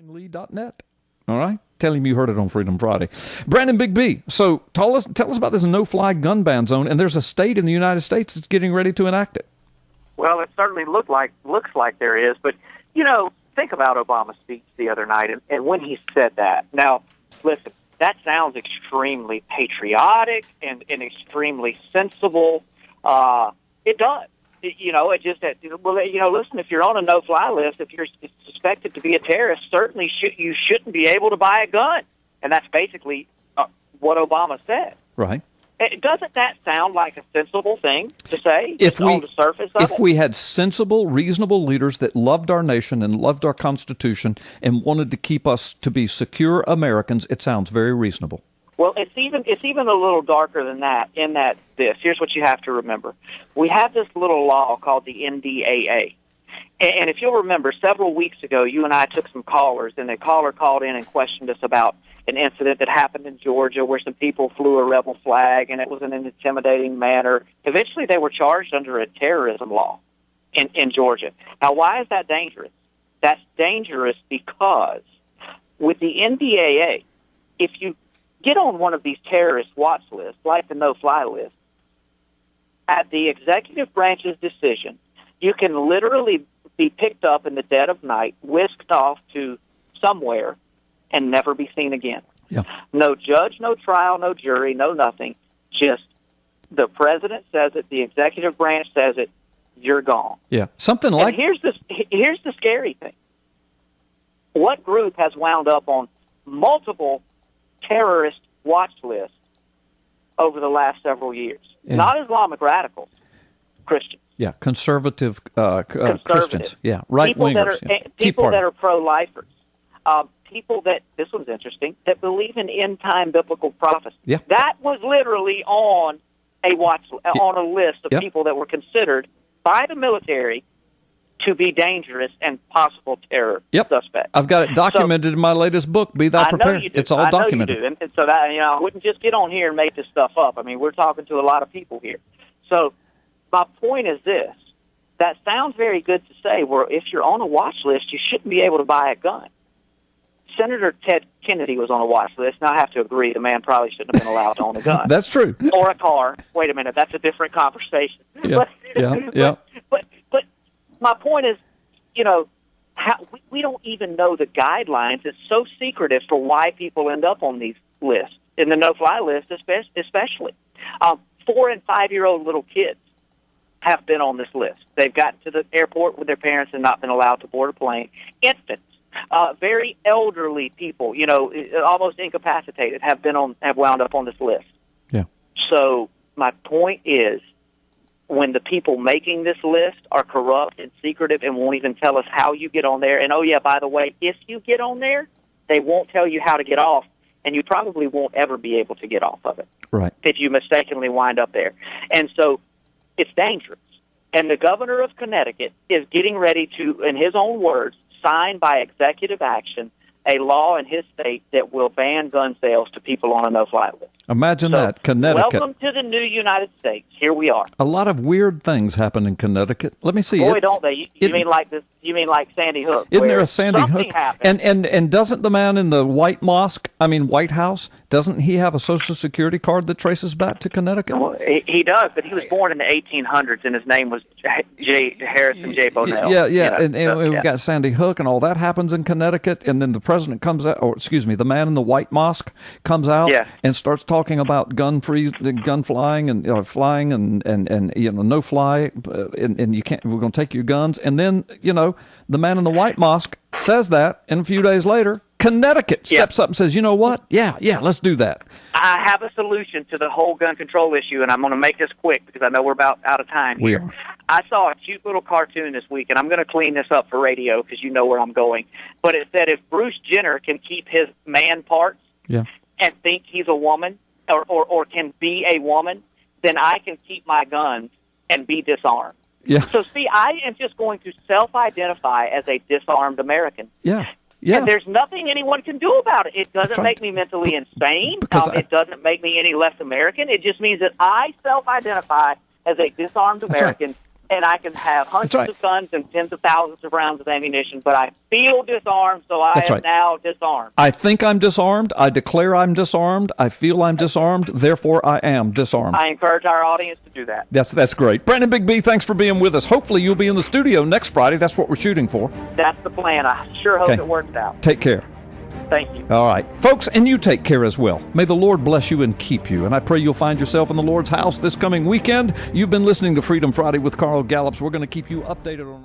BrandonLee.net. All right? Tell him you heard it on Freedom Friday. Brandon Big B, so tell us about this no-fly gun ban zone, and there's a state in the United States that's getting ready to enact it. Well, it certainly looks like there is, but, think about Obama's speech the other night and when he said that. Now, listen, that sounds extremely patriotic and extremely sensible. It does. Listen, if you're on a no-fly list, if you're suspected to be a terrorist, certainly you shouldn't be able to buy a gun. And that's basically what Obama said. Right. Doesn't that sound like a sensible thing to say on the surface of it? If we had sensible, reasonable leaders that loved our nation and loved our Constitution and wanted to keep us to be secure Americans, it sounds very reasonable. Well, it's even a little darker than that. Here's what you have to remember: we have this little law called the NDAA, and if you'll remember, several weeks ago, you and I took some callers, and a caller called in and questioned us about an incident that happened in Georgia where some people flew a rebel flag, and it was in an intimidating manner. Eventually, they were charged under a terrorism law in Georgia. Now, why is that dangerous? That's dangerous because with the NDAA, if you get on one of these terrorist watch lists, like the no-fly list, at the executive branch's decision, you can literally be picked up in the dead of night, whisked off to somewhere, and never be seen again. Yeah. No judge, no trial, no jury, no nothing. Just the president says it, the executive branch says it, you're gone. Yeah, something like... And here's the scary thing. What group has wound up on multiple terrorist watch lists over the last several years? Yeah. Not Islamic radicals, Christians. Yeah, conservative Christians. Yeah, right-wingers. People that are pro-lifers. People that, this one's interesting, that believe in end-time biblical prophecy. Yeah. That was literally on a list of people that were considered by the military to be dangerous and possible terror suspects. I've got it documented in my latest book, Be Thou Prepared. I know you do. It's all documented. I know you do. And so that, I wouldn't just get on here and make this stuff up. I mean, we're talking to a lot of people here. So my point is this. That sounds very good to say, where if you're on a watch list, you shouldn't be able to buy a gun. Senator Ted Kennedy was on a watch list, and I have to agree, the man probably shouldn't have been allowed to own a gun. That's true. Or a car. Wait a minute, that's a different conversation. Yeah, But my point is, we don't even know the guidelines. It's so secretive for why people end up on these lists, in the no-fly list especially. 4- and 5-year-old little kids have been on this list. They've gotten to the airport with their parents and not been allowed to board a plane. Infants. Very elderly people, almost incapacitated, have wound up on this list. Yeah. So my point is, when the people making this list are corrupt and secretive and won't even tell us how you get on there, and by the way, if you get on there, they won't tell you how to get off, and you probably won't ever be able to get off of it. Right. If you mistakenly wind up there. And so it's dangerous. And the governor of Connecticut is getting ready to, in his own words, sign by executive action a law in his state that will ban gun sales to people on a no-fly list. Imagine that, Connecticut. Welcome to the new United States. Here we are. A lot of weird things happen in Connecticut. Let me see. Boy, don't they? You mean like this? You mean like Sandy Hook? Isn't there a Sandy Hook? Happened. And doesn't the man in the White House, doesn't he have a Social Security card that traces back to Connecticut? Well, he does, but he was born in the 1800s, and his name was Harrison J. Bonnell. Yeah. We've got Sandy Hook, and all that happens in Connecticut, and then the president comes out, the man in the White Mosque comes out and starts talking about gun flying and flying and no fly, and you can't. We're going to take your guns, and then the man in the White Mosque says that, and a few days later, Connecticut steps up and says, you know what? Yeah, let's do that. I have a solution to the whole gun control issue, and I'm going to make this quick because I know we're about out of time here. We are. I saw a cute little cartoon this week, and I'm going to clean this up for radio because you know where I'm going. But it said if Bruce Jenner can keep his man parts and think he's a woman or can be a woman, then I can keep my guns and be disarmed. Yeah. So, see, I am just going to self-identify as a disarmed American. Yeah. And there's nothing anyone can do about it. It doesn't make me mentally insane. It doesn't make me any less American. It just means that I self-identify as a disarmed American. and I can have hundreds of guns and tens of thousands of rounds of ammunition, but I feel disarmed, so I am now disarmed. I think I'm disarmed. I declare I'm disarmed. I feel I'm disarmed. Therefore, I am disarmed. I encourage our audience to do that. That's great. Brandon Big B, thanks for being with us. Hopefully, you'll be in the studio next Friday. That's what we're shooting for. That's the plan. I sure hope it works out. Take care. Thank you. All right. Folks, and you take care as well. May the Lord bless you and keep you. And I pray you'll find yourself in the Lord's house this coming weekend. You've been listening to Freedom Friday with Carl Gallups. We're going to keep you updated on